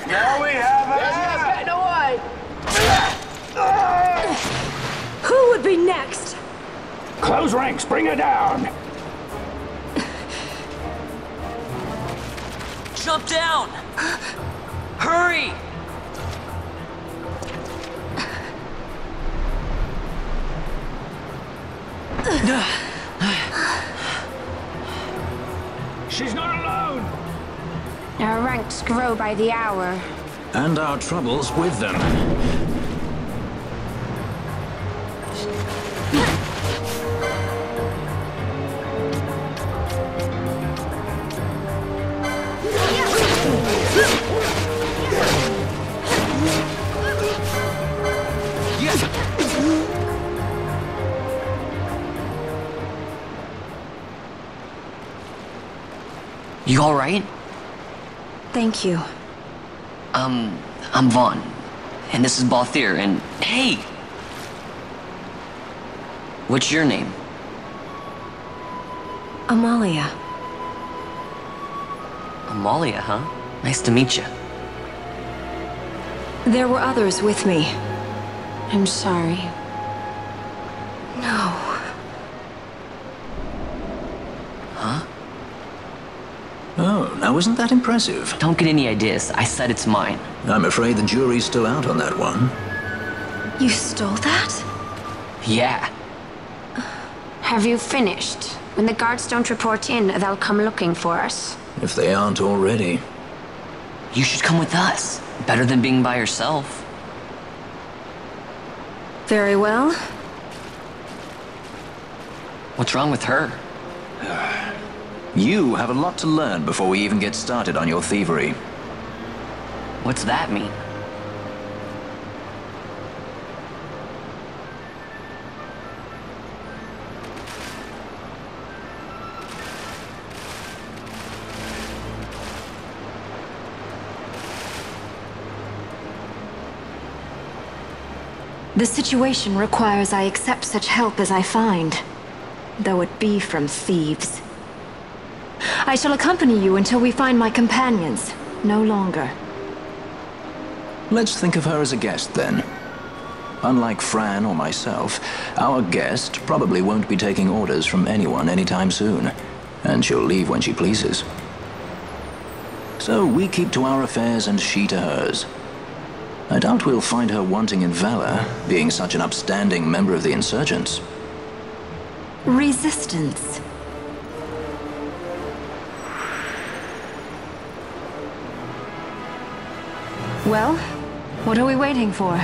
Now we have it! Yes, getting away! Who would be next? Close ranks, bring her down! Jump down! Hurry! She's not alone! Our ranks grow by the hour. And our troubles with them. You alright? Thank you. I'm Vaughn. And this is Balthier, and hey! What's your name? Amalia. Amalia, huh? Nice to meet you. There were others with me. I'm sorry. No. Oh, now isn't that impressive? Don't get any ideas. I said it's mine. I'm afraid the jury's still out on that one. You stole that? Yeah. Have you finished? When the guards don't report in, they'll come looking for us. If they aren't already. You should come with us. Better than being by yourself. Very well. What's wrong with her? You have a lot to learn before we even get started on your thievery. What's that mean? The situation requires I accept such help as I find, though it be from thieves. I shall accompany you until we find my companions, no longer. Let's think of her as a guest, then. Unlike Fran or myself, our guest probably won't be taking orders from anyone anytime soon, and she'll leave when she pleases. So we keep to our affairs and she to hers. I doubt we'll find her wanting in valor, being such an upstanding member of the insurgents. Resistance. Well, what are we waiting for?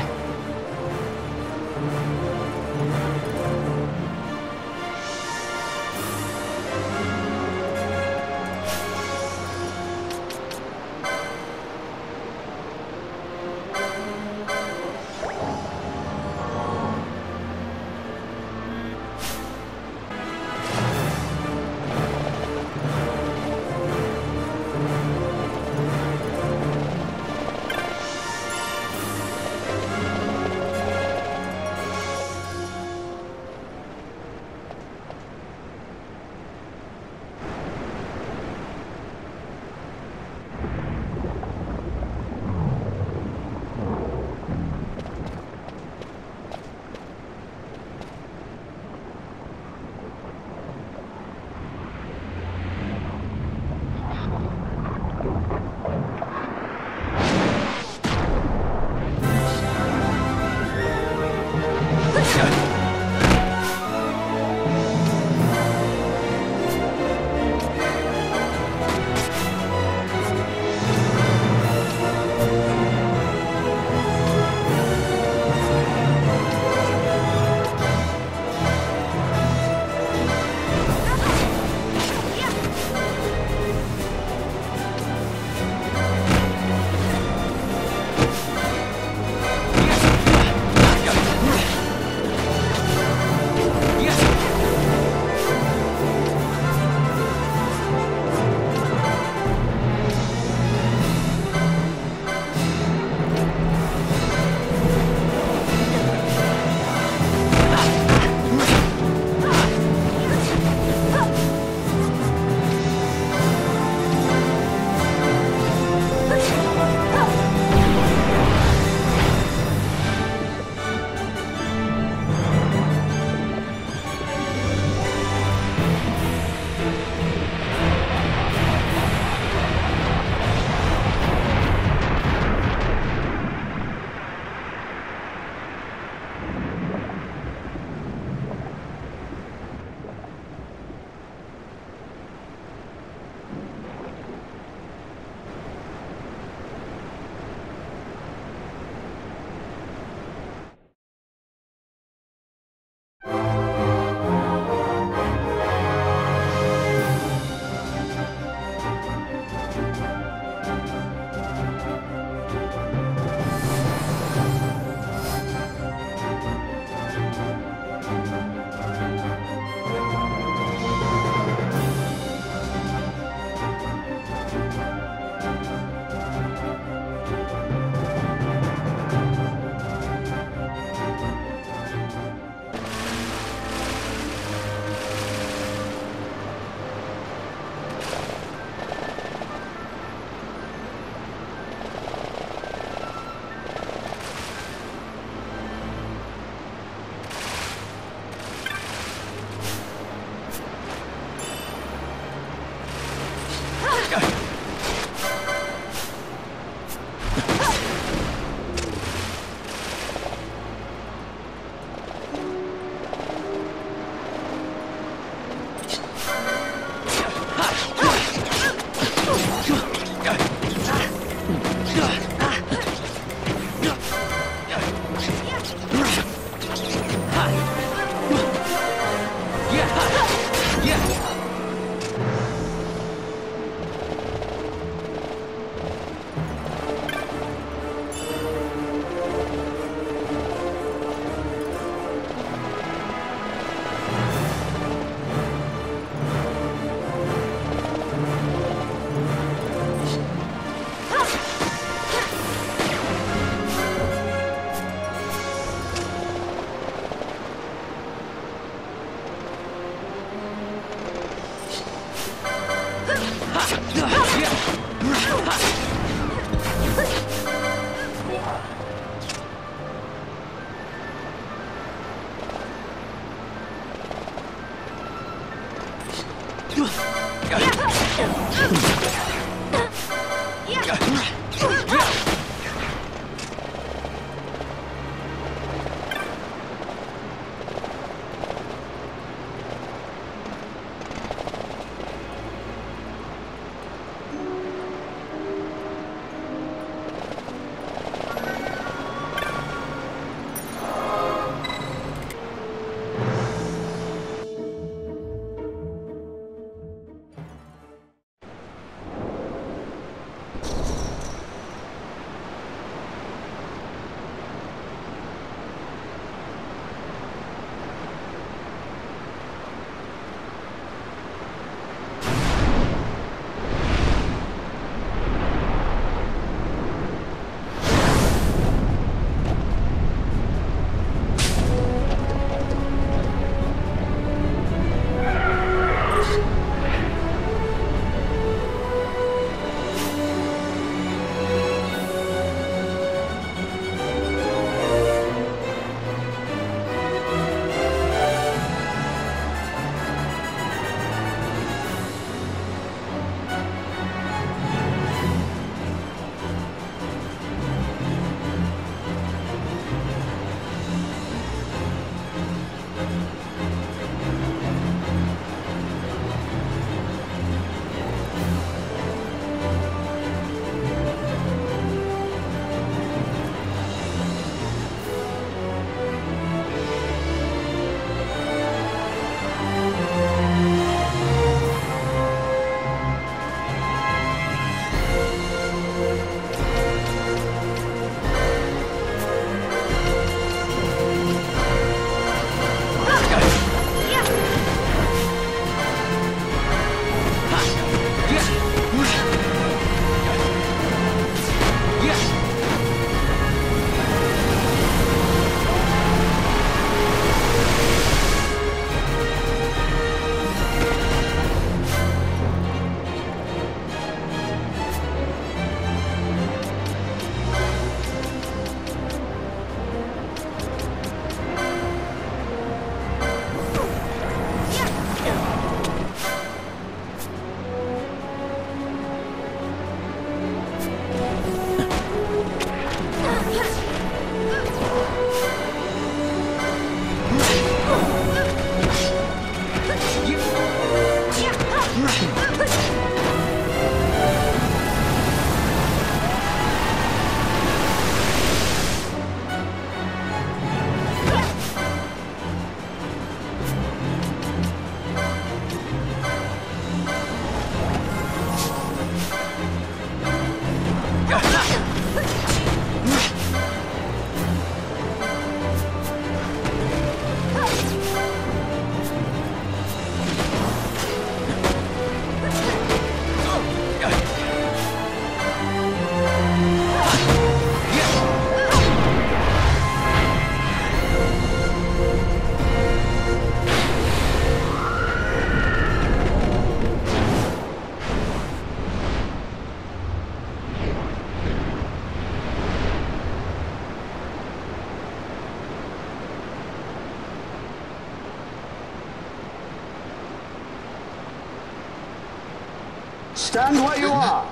Stand where you are.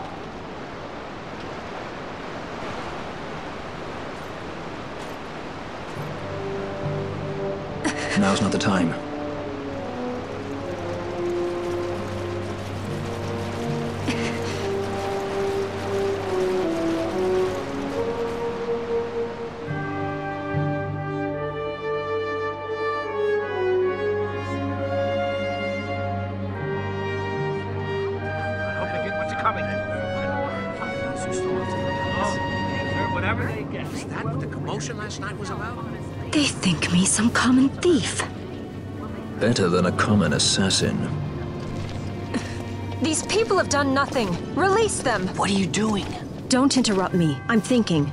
Now's not the time. commotion last night was about? They think me some common thief. Better than a common assassin. These people have done nothing. Release them! What are you doing? Don't interrupt me. I'm thinking.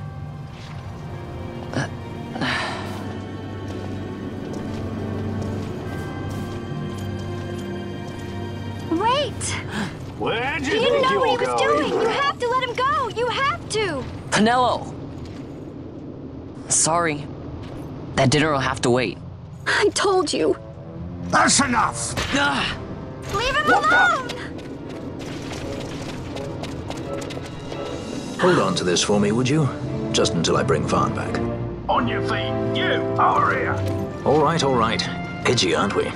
Wait! Where'd you He didn't think know you what he were was going? doing! You have to let him go! You have to! Pinello! Sorry. That dinner will have to wait. I told you. That's enough! Ah! Leave him What the- alone! Hold on to this for me, would you? Just until I bring Vaughn back. On your feet, you, over here! All right. Edgy, aren't we?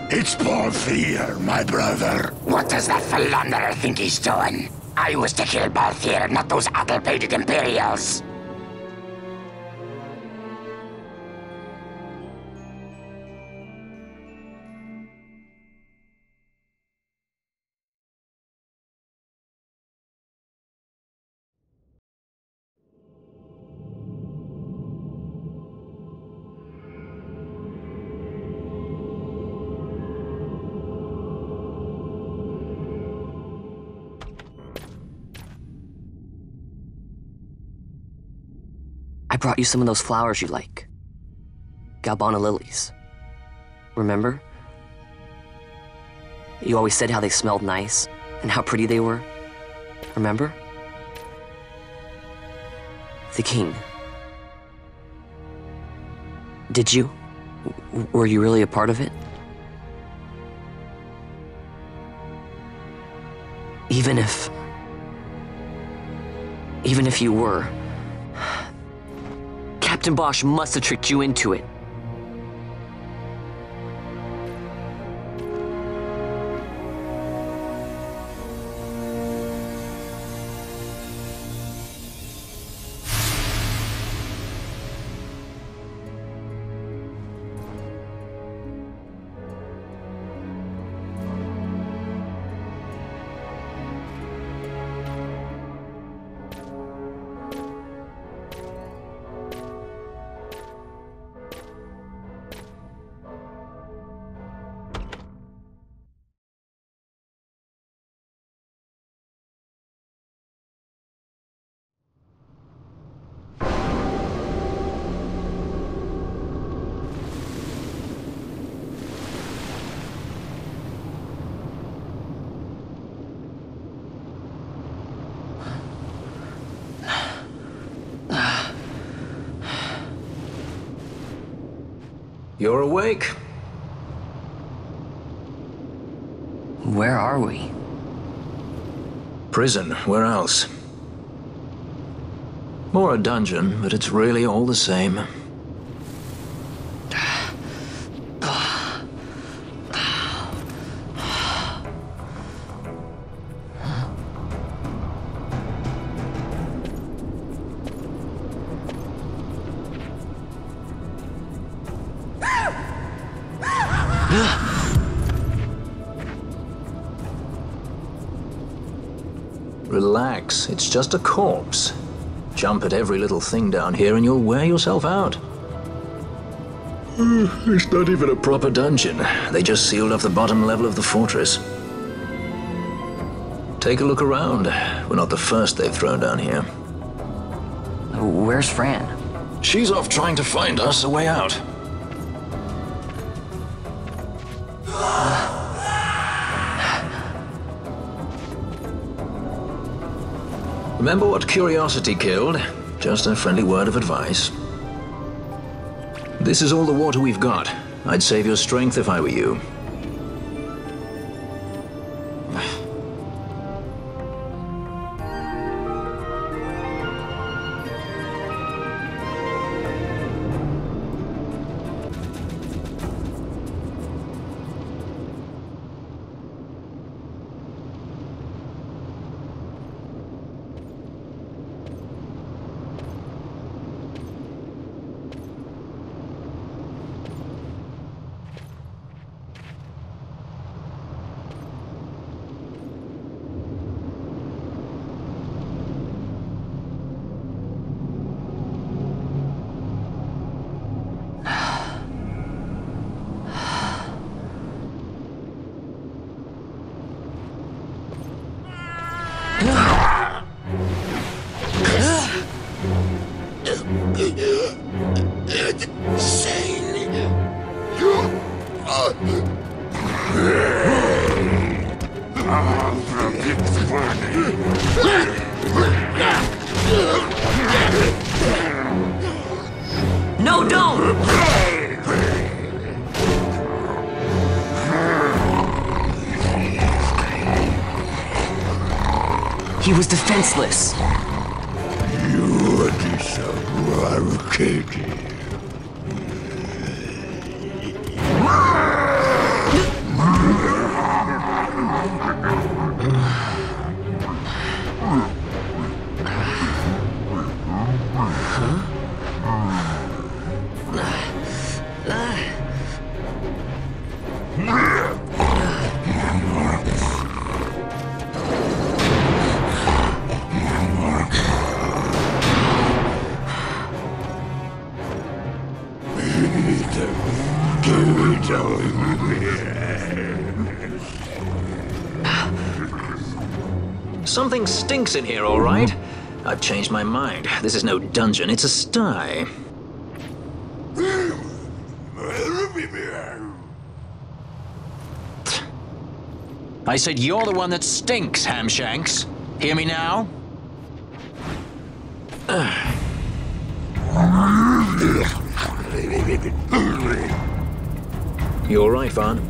It's Balthier, my brother. What does that philanderer think he's doing? I was to kill Balthier, not those addle-pated Imperials. I brought you some of those flowers you like. Galbana lilies. Remember? You always said how they smelled nice and how pretty they were. Remember? The king. Did you? Were you really a part of it? Even if you were, Captain Bosch must have tricked you into it. You're awake. Where are we? Prison, where else? Or a dungeon, but it's really all the same. Relax, it's just a corpse. Jump at every little thing down here and you'll wear yourself out. It's not even a proper dungeon. They just sealed off the bottom level of the fortress. Take a look around. We're not the first they've thrown down here. Where's Fran? She's off trying to find us a way out. Remember what curiosity killed? Just a friendly word of advice. This is all the water we've got. I'd save your strength if I were you. Insane. You are... It's funny. No, don't! He was defenseless. You are so arcade. Something stinks in here, all right. I've changed my mind. This is no dungeon, it's a sty. I said you're the one that stinks, Hamshanks. Hear me now? You all right, Vaughn?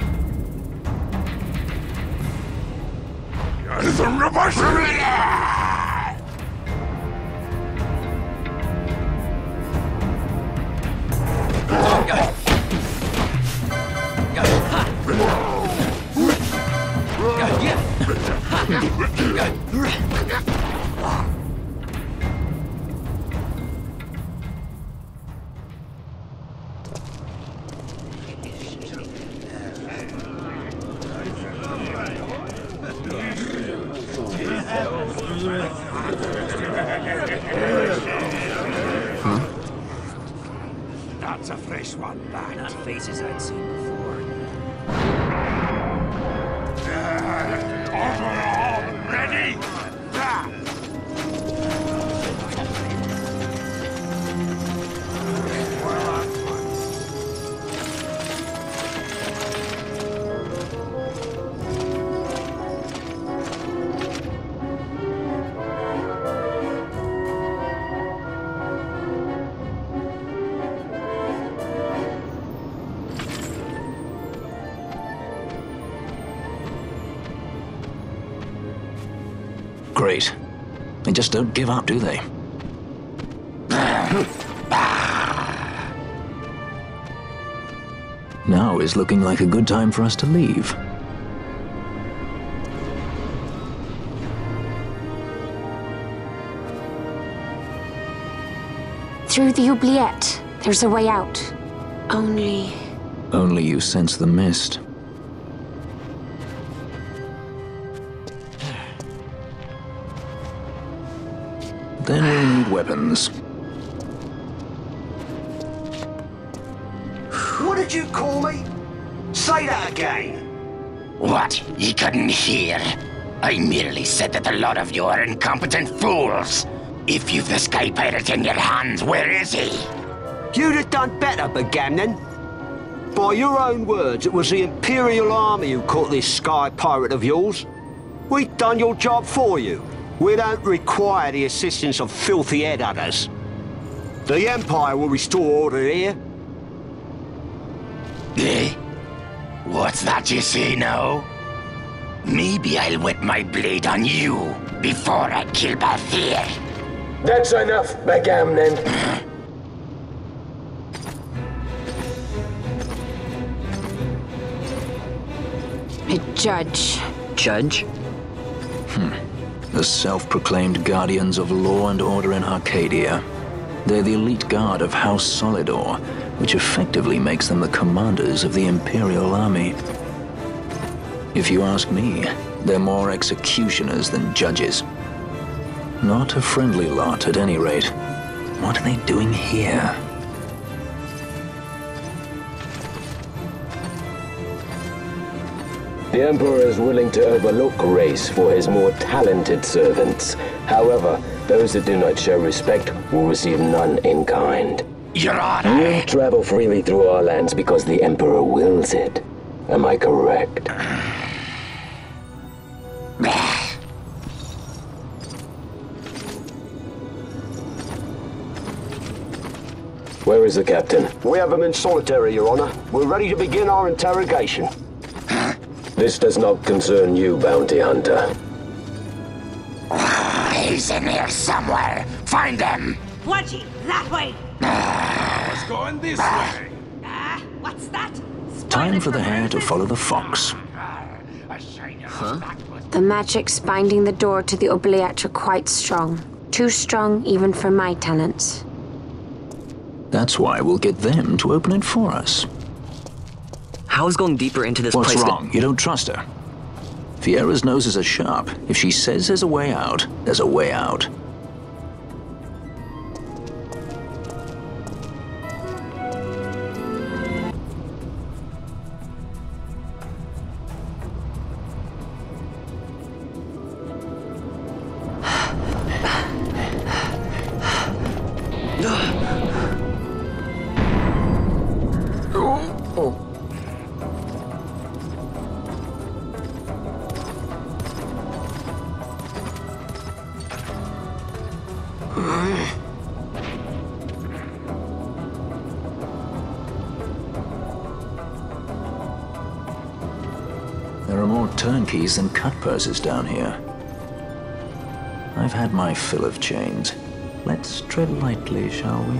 That's a fresh one, that. Not faces I'd seen before. Ready? Great. They just don't give up, do they? Now is looking like a good time for us to leave. Through the oubliette, there's a way out. Only... Only you sense the mist. Then we need weapons. What did you call me? Say that again. What? You couldn't hear? I merely said that a lot of you are incompetent fools. If you've the Sky Pirate in your hands, where is he? You'd have done better, Bagamnon. By your own words, it was the Imperial Army who caught this Sky Pirate of yours. We've done your job for you. We don't require the assistance of filthy headhunters. The Empire will restore order here. Eh? What's that you say now? Maybe I'll wet my blade on you before I kill Balthier. That's enough, Bagamnon. a judge. Judge? The self-proclaimed guardians of law and order in Arcadia. They're the elite guard of House Solidor, which effectively makes them the commanders of the Imperial Army. If you ask me, they're more executioners than judges. Not a friendly lot, at any rate. What are they doing here? The Emperor is willing to overlook race for his more talented servants. However, Those that do not show respect will receive none in kind. Your Honor! You travel freely through our lands because the Emperor wills it. Am I correct? Where is the captain? We have him in solitary, Your Honor. We're ready to begin our interrogation. This does not concern you, bounty hunter. He's in here somewhere. Find him! Watchy, that way! It's going this way. What's that? Time for the hare to follow the fox. The magics binding the door to the oubliette are quite strong. Too strong even for my talents. That's why we'll get them to open it for us. How's going deeper into this place? What's wrong? You don't trust her? Fiera's noses are sharp. If she says there's a way out, there's a way out. There are more turnkeys than cut purses down here. I've had my fill of chains. Let's tread lightly, shall we?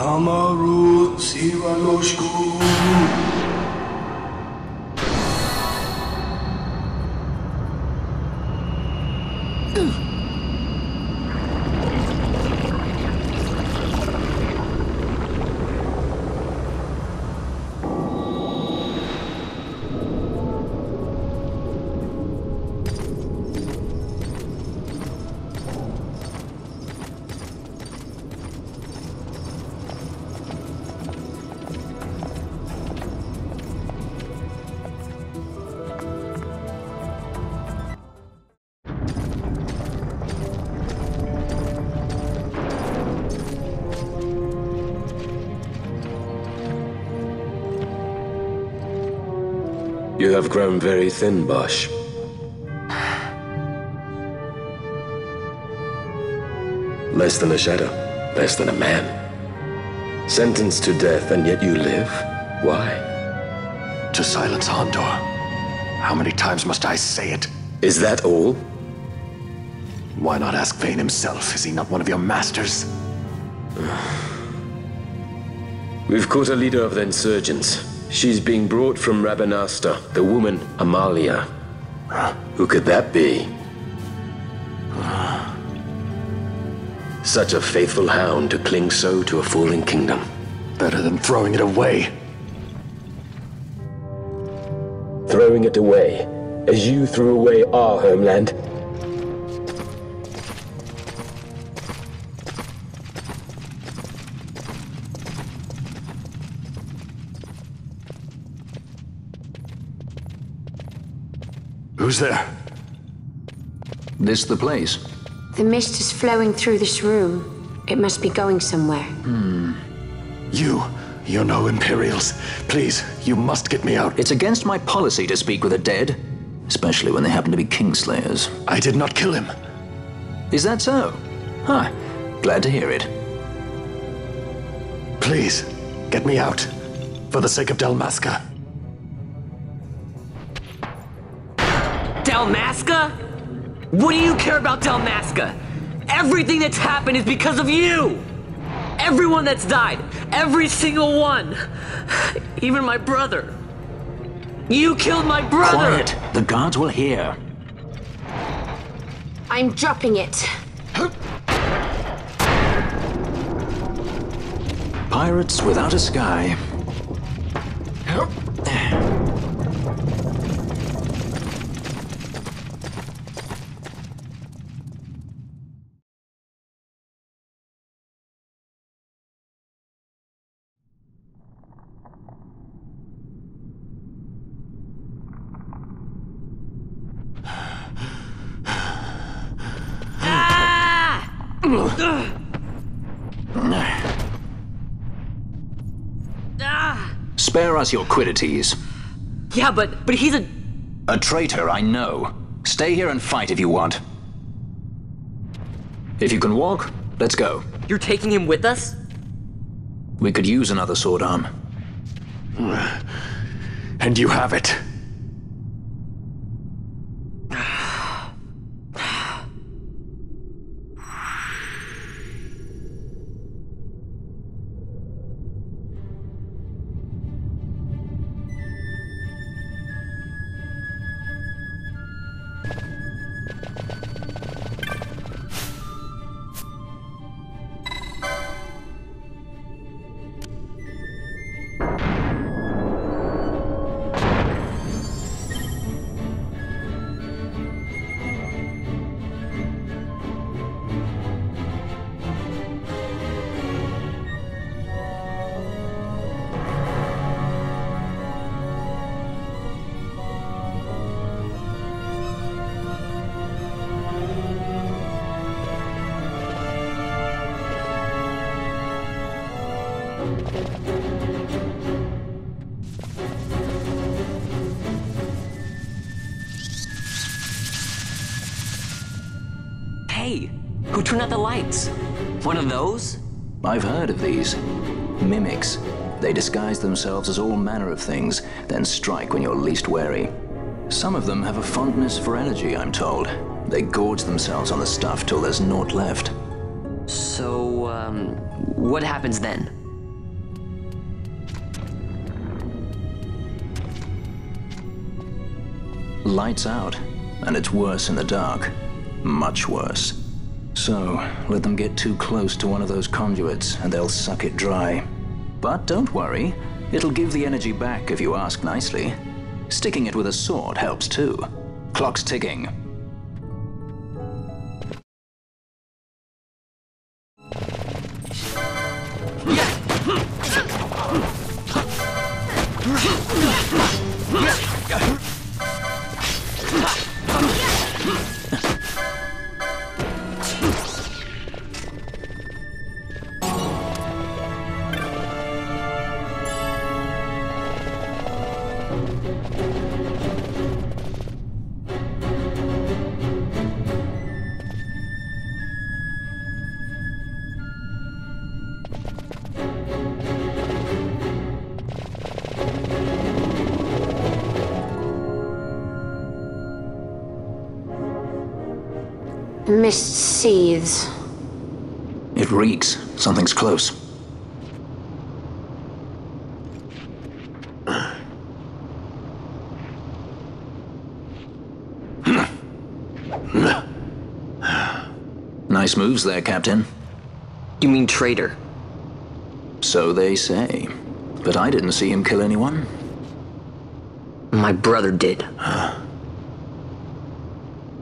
Amaru Sivanoshku. You have grown very thin, Bosch. Less than a shadow, less than a man. Sentenced to death, and yet you live? Why? To silence Hondor. How many times must I say it? Is that all? Why not ask Vane himself? Is he not one of your masters? We've caught a leader of the insurgents. She's being brought from Rabanasta, the woman Amalia. Who could that be? Such a faithful hound to cling so to a fallen kingdom. Better than throwing it away. Throwing it away, as you threw away our homeland. Who's there? This the place? The mist is flowing through this room. It must be going somewhere. You're no Imperials. Please, you must get me out. It's against my policy to speak with the dead, especially when they happen to be Kingslayers. I did not kill him. Is that so? Huh. Glad to hear it. Please, get me out. For the sake of Dalmasca. Dalmasca? What do you care about Dalmasca? Everything that's happened is because of you! Everyone that's died, every single one! Even my brother. You killed my brother! Quiet! The guards will hear. I'm dropping it. Pirates without a sky. Spare us your quiddities. Yeah, but he's a... A traitor, I know. Stay here and fight if you want. If you can walk, let's go. You're taking him with us? We could use another sword arm. And you have it. Hey, who turned out the lights? One of those? I've heard of these. Mimics. They disguise themselves as all manner of things, then strike when you're least wary. Some of them have a fondness for energy, I'm told. They gorge themselves on the stuff till there's naught left. So, what happens then? Lights out, and it's worse in the dark. Much worse. So, let them get too close to one of those conduits, and they'll suck it dry. But don't worry, it'll give the energy back if you ask nicely. Sticking it with a sword helps too. Clock's ticking. mist seethes. It reeks. Something's close. Nice moves there, Captain. You mean traitor? So they say. But I didn't see him kill anyone. My brother did.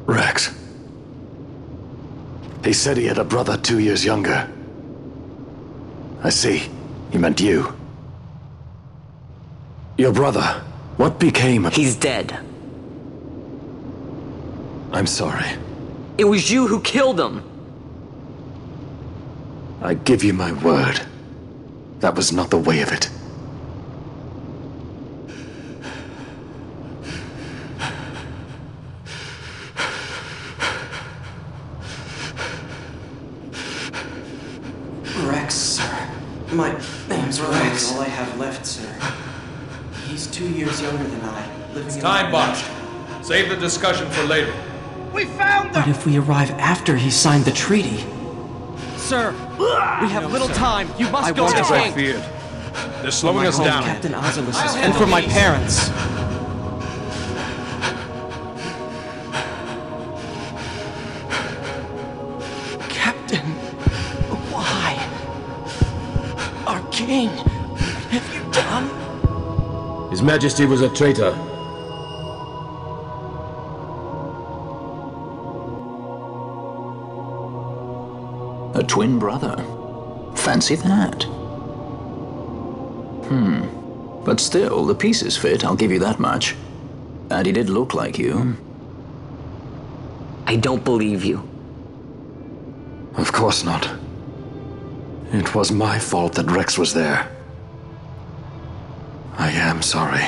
Rex. He said he had a brother 2 years younger. I see. He meant you. Your brother. What became of... He's dead. I'm sorry. It was you who killed him. I give you my word. That was not the way of it. Rex, sir. My name's Rex. All I have left, sir. He's 2 years younger than I. Living in Time box. Save the discussion for later. We found them! But if we arrive after he signed the treaty... Sir, we have little time. You must go to As I King. feared. They're slowing us down. Captain Ozilus's and for my parents. Captain, why? Our king, what have you done? His Majesty was a traitor. A twin brother. Fancy that. But still, the pieces fit, I'll give you that much. And he did look like you. I don't believe you. Of course not. It was my fault that Rex was there. I am sorry.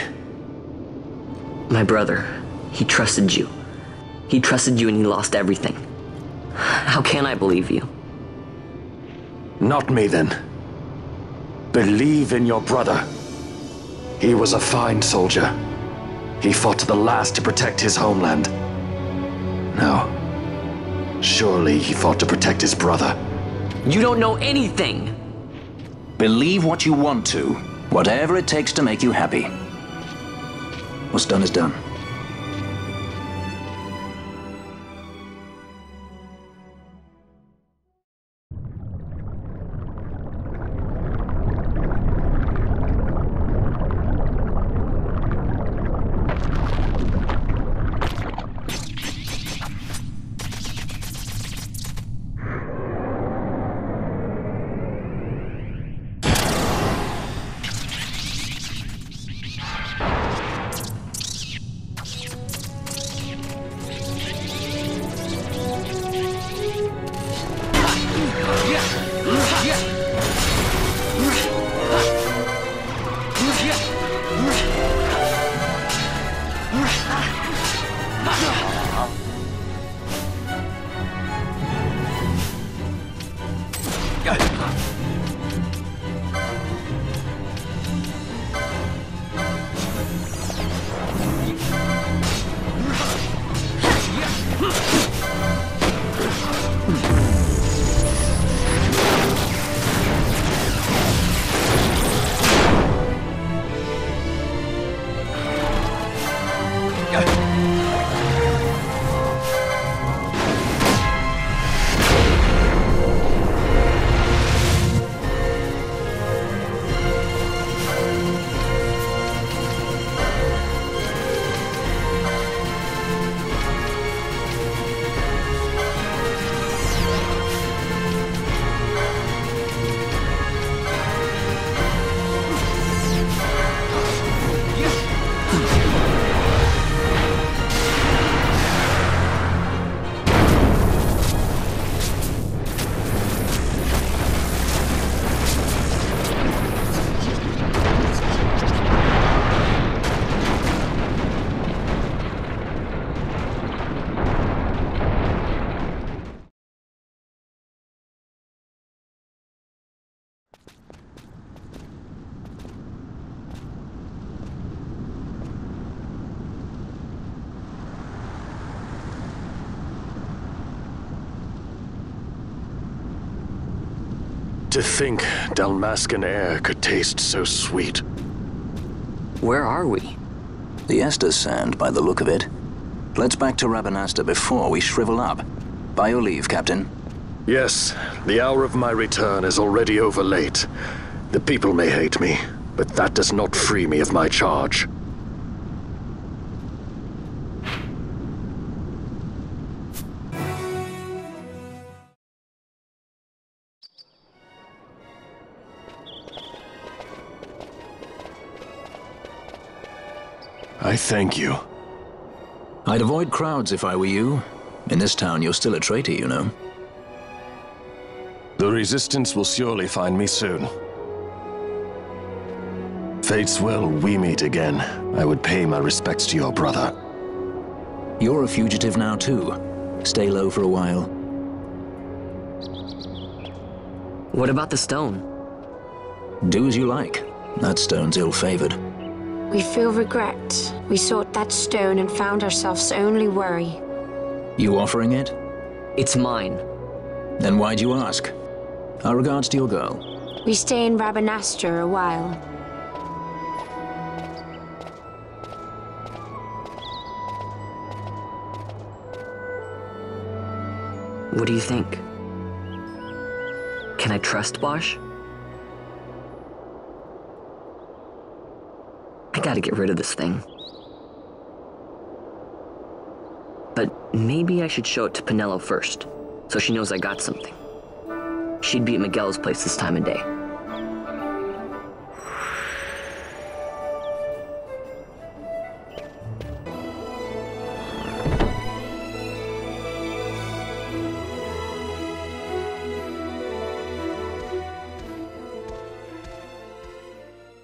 My brother, he trusted you. He trusted you and he lost everything. How can I believe you? Not me, then. Believe in your brother. He was a fine soldier. He fought to the last to protect his homeland. Now, surely he fought to protect his brother. You don't know anything! Believe what you want to. Whatever it takes to make you happy. What's done is done. To think Dalmascan air could taste so sweet. Where are we? The Estes Sand, by the look of it. Let's back to Rabanasta before we shrivel up. By your leave, Captain. Yes, the hour of my return is already over late. The people may hate me, but that does not free me of my charge. I thank you. I'd avoid crowds if I were you. In this town, you're still a traitor, you know. The Resistance will surely find me soon. Fate's will, we meet again. I would pay my respects to your brother. You're a fugitive now, too. Stay low for a while. What about the stone? Do as you like. That stone's ill-favored. We feel regret. We sought that stone and found ourselves only worry. You offering it? It's mine. Then why'd you ask? Our regards to your girl. We stay in Rabanasta a while. What do you think? Can I trust Bosch? I gotta get rid of this thing. But maybe I should show it to Penelo first, so she knows I got something. She'd be at Miguel's place this time of day.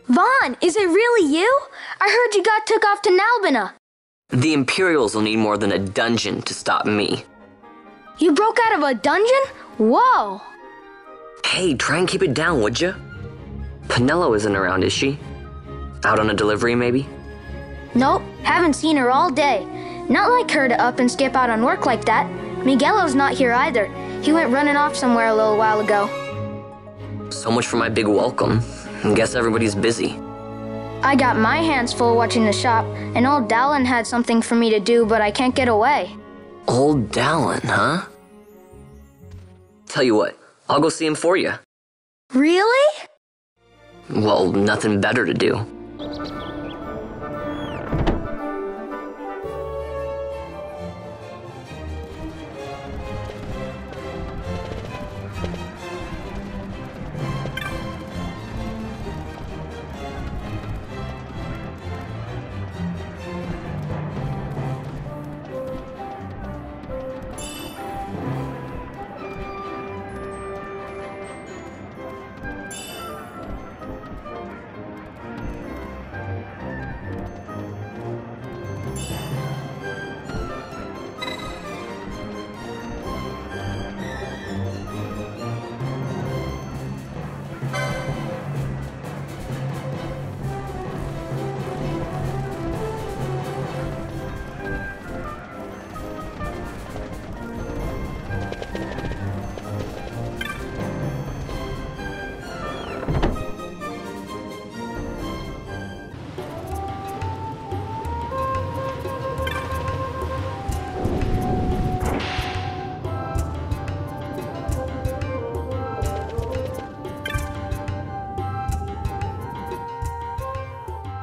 Vaughn, is it really you? I heard you got took off to Nalbina. The Imperials will need more than a dungeon to stop me. You broke out of a dungeon? Whoa! Hey, try and keep it down, would you? Penelo isn't around, is she? Out on a delivery, maybe? Nope, haven't seen her all day. Not like her to up and skip out on work like that. Miguelo's not here either. He went running off somewhere a little while ago. So much for my big welcome. I guess everybody's busy. I got my hands full watching the shop, and old Dallin had something for me to do, but I can't get away. Old Dallin, huh? Tell you what, I'll go see him for you. Really? Well, nothing better to do.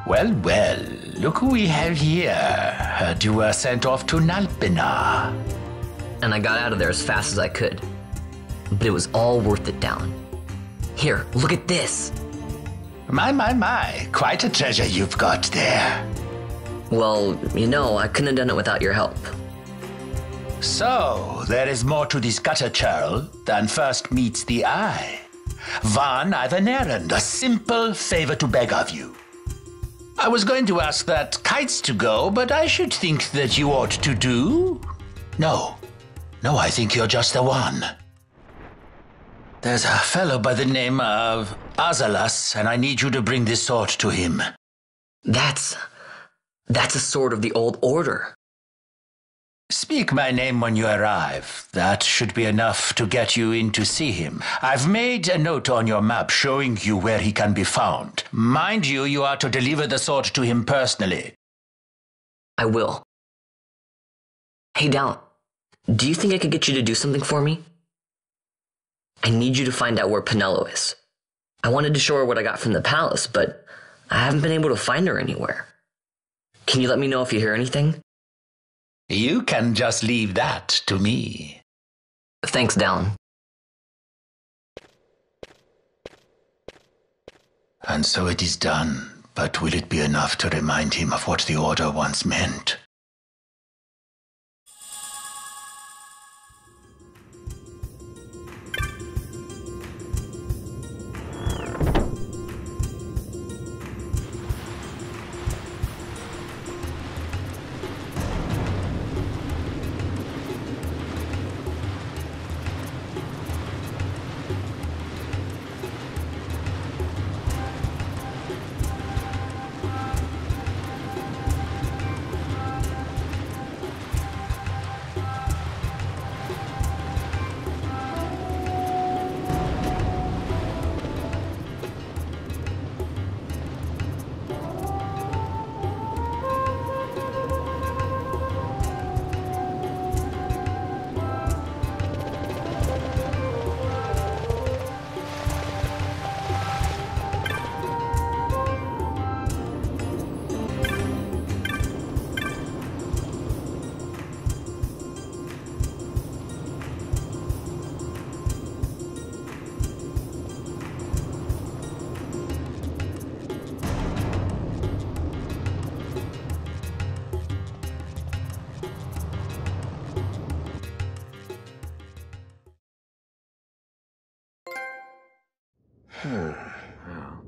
Well, well, look who we have here. Heard you were sent off to Nalbina. And I got out of there as fast as I could. But it was all worth it, Dallin. Here, look at this. My, quite a treasure you've got there. Well, you know, I couldn't have done it without your help. So, there is more to this gutter churl than first meets the eye. Vaughn, I've an errand, a simple favor to beg of you. I was going to ask that Kites to go, but I should think that you ought to do. No, I think you're just the one. There's a fellow by the name of Azalas, and I need you to bring this sword to him. That's a sword of the old order. Speak my name when you arrive. That should be enough to get you in to see him. I've made a note on your map showing you where he can be found. Mind you, you are to deliver the sword to him personally. I will. Hey, Dal, do you think I could get you to do something for me? I need you to find out where Penelo is. I wanted to show her what I got from the palace, but I haven't been able to find her anywhere. Can you let me know if you hear anything? You can just leave that to me. Thanks, Dallin. And so it is done, but will it be enough to remind him of what the Order once meant?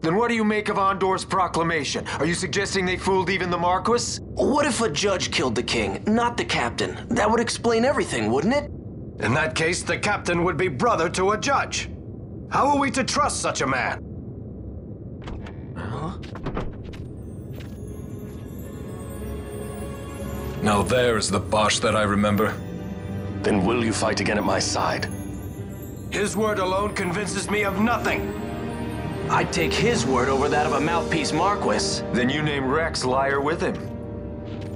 Then what do you make of Andor's proclamation? Are you suggesting they fooled even the Marquis? What if a judge killed the king, not the captain? That would explain everything, wouldn't it? In that case, the captain would be brother to a judge. How are we to trust such a man? Huh? Now there's the Bosch that I remember. Then will you fight again at my side? His word alone convinces me of nothing. I'd take his word over that of a mouthpiece Marquis. Then you name Rex liar with him.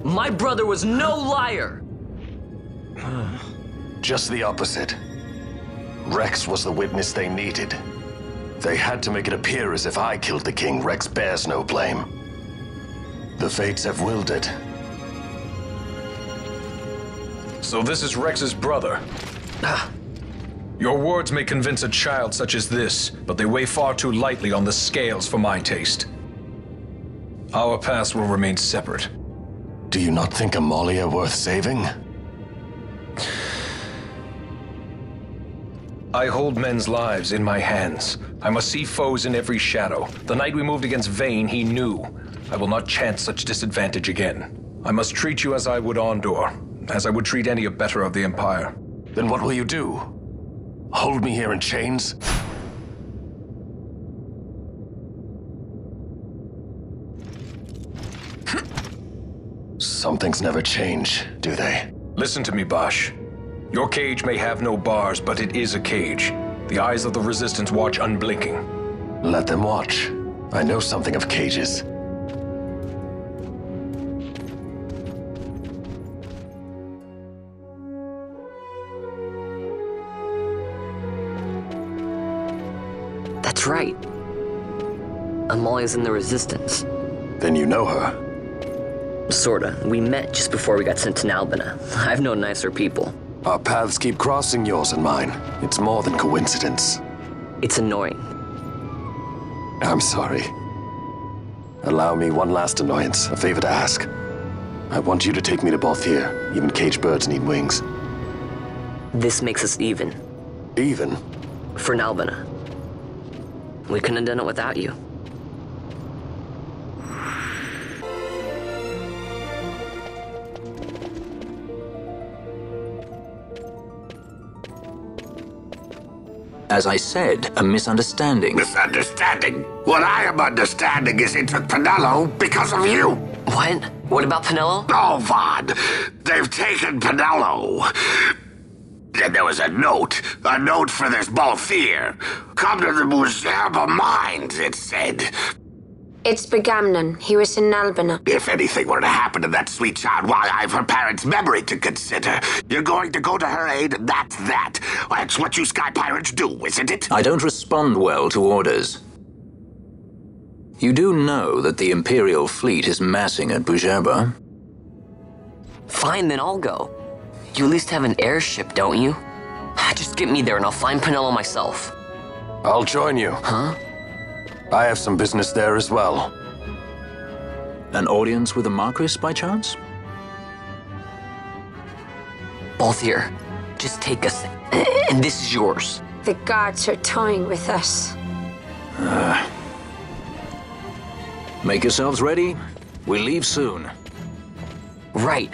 My brother was no liar! Just the opposite. Rex was the witness they needed. They had to make it appear as if I killed the king. Rex bears no blame. The fates have willed it. So this is Rex's brother. Your words may convince a child such as this, but they weigh far too lightly on the scales for my taste. Our past will remain separate. Do you not think Amalia worth saving? I hold men's lives in my hands. I must see foes in every shadow. The night we moved against Vayne, he knew. I will not chance such disadvantage again. I must treat you as I would Andor, as I would treat any abettor of the Empire. Then what will you do? Hold me here in chains? Some things never change, do they? Listen to me, Bosch. Your cage may have no bars, but it is a cage. The eyes of the Resistance watch unblinking. Let them watch. I know something of cages. That's right. Amalia's in the Resistance. Then you know her? Sorta. We met just before we got sent to Nalbina. I've known nicer people. Our paths keep crossing, yours and mine. It's more than coincidence. It's annoying. I'm sorry. Allow me one last annoyance, a favor to ask. I want you to take me to Balthier. Even caged birds need wings. This makes us even. Even? For Nalbina. We couldn't have done it without you. As I said, a misunderstanding. Misunderstanding? What I am understanding is it took Penelo because of you. What? What about Pinello? Oh, Vaughn, they've taken Pinello. And there was a note for this Balthier. Come to the Museum of Mines, it said. It's Begamnon. He was in Albina. If anything were to happen to that sweet child, why, I've her parents' memory to consider. You're going to go to her aid, and that's that. That's what you sky pirates do, isn't it? I don't respond well to orders. You do know that the Imperial fleet is massing at Bujerba? Fine, then I'll go. You at least have an airship, don't you? Just get me there and I'll find Pinello myself. I'll join you. Huh? I have some business there as well. An audience with the Marquis, by chance? Balthier, just take us, and this is yours. The guards are toying with us. Make yourselves ready. We leave soon. Right.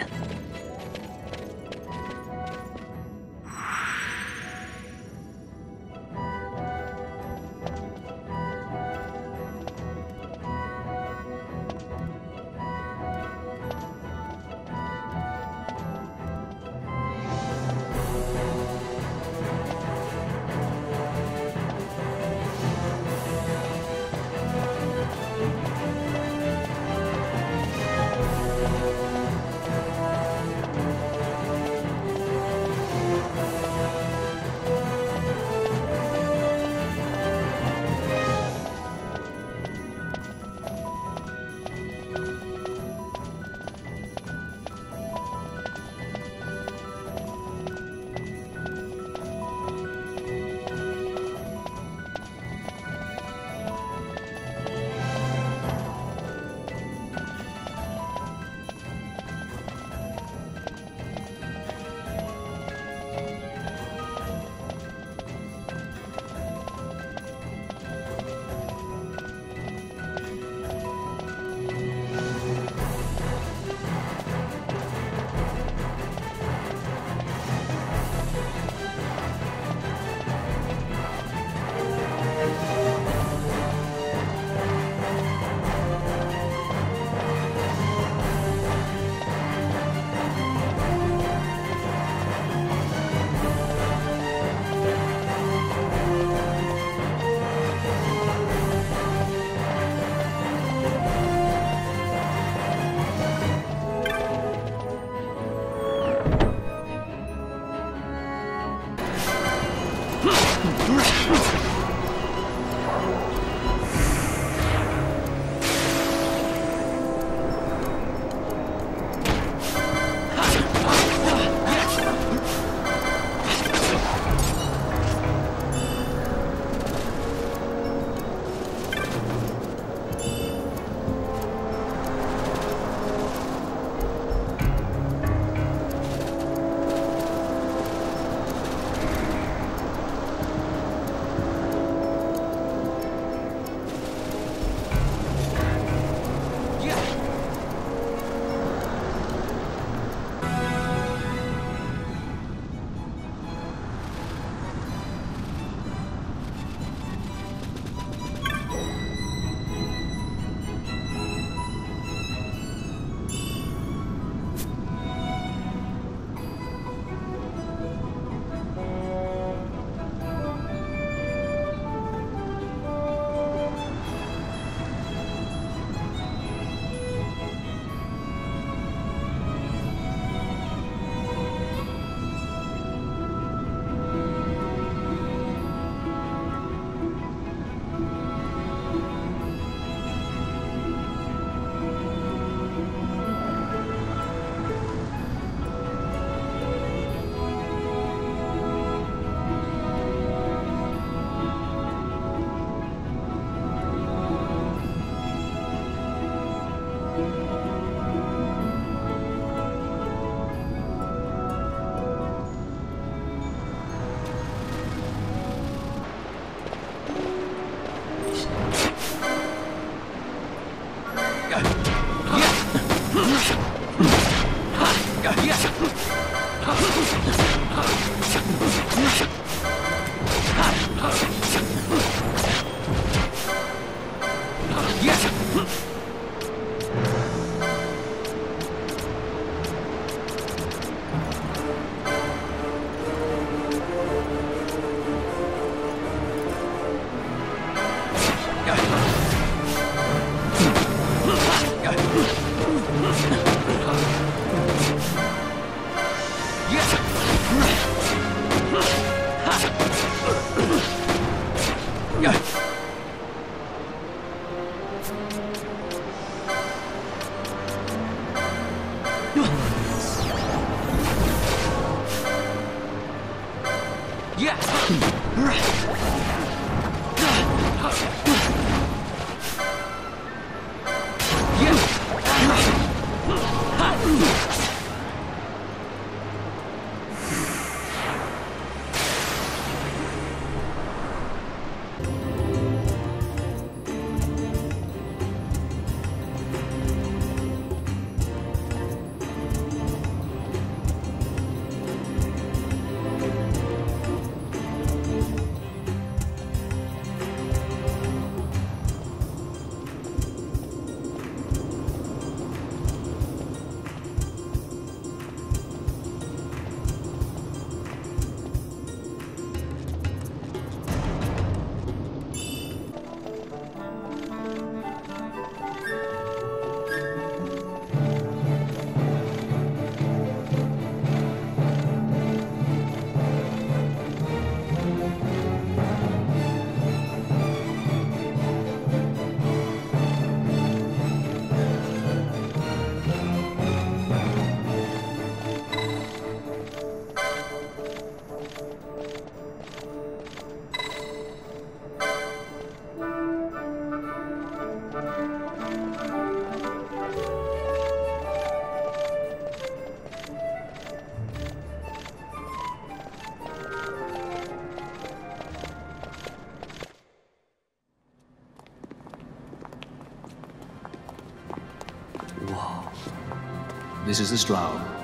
This is the Stroud.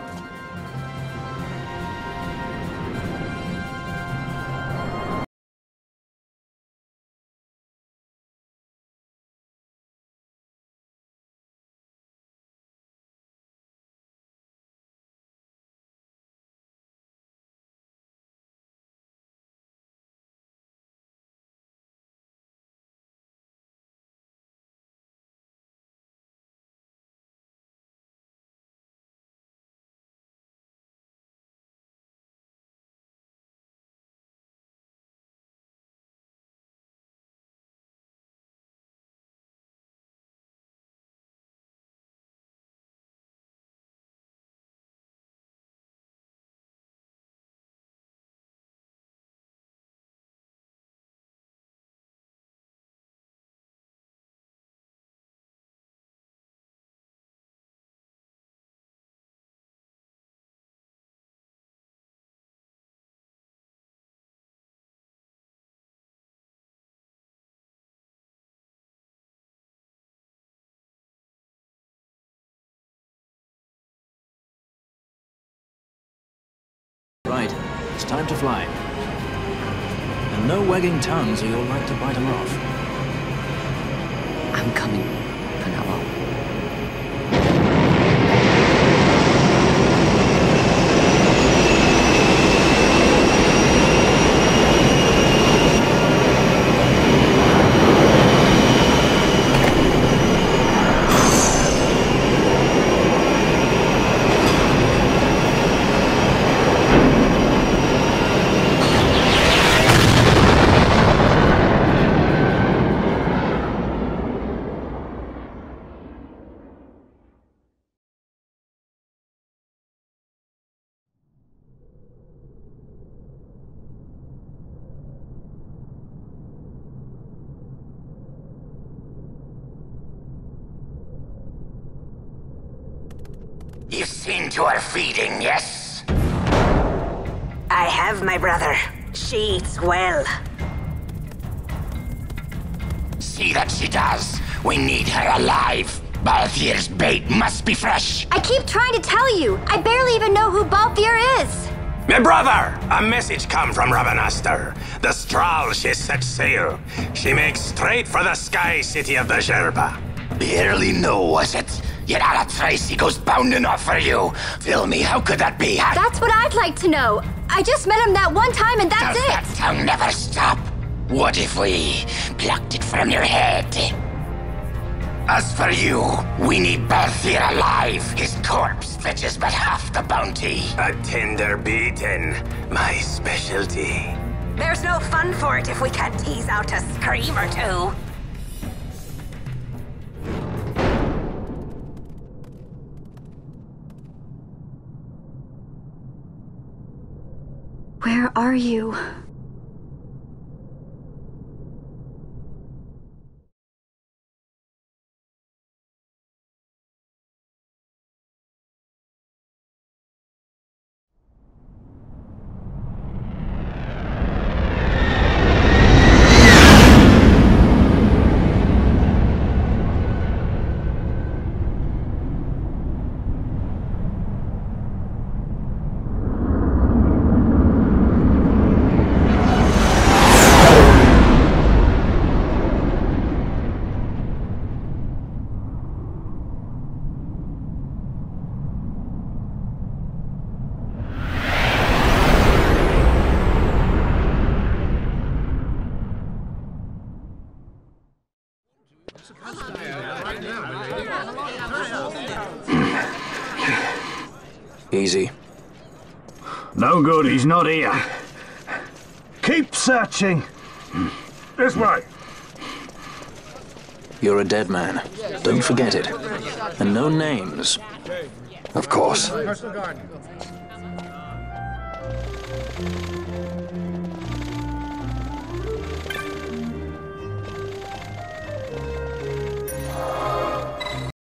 Right, it's time to fly. And no wagging tongues or you'll like to bite them off. I'm coming, Penello. You've seen to her feeding, yes? I have, my brother. She eats well. See that she does. We need her alive. Balthier's bait must be fresh. I keep trying to tell you. I barely even know who Balthier is. My brother! A message come from Rabanastre. The Strahl she set sail. She makes straight for the sky city of the Gerba. Barely know, was it? Yet a Tracy goes bounding off for you. Tell me, how could that be? That's what I'd like to know. I just met him that one time and that's Does it. that tongue never stop? What if we plucked it from your head? As for you, we need Balthier alive. His corpse fetches but half the bounty. A tender beating, my specialty. There's no fun for it if we can't tease out a scream or two. Where Where are you? Easy. No good, he's not here. Keep searching. This way. You're a dead man. Don't forget it. And no names. Of course.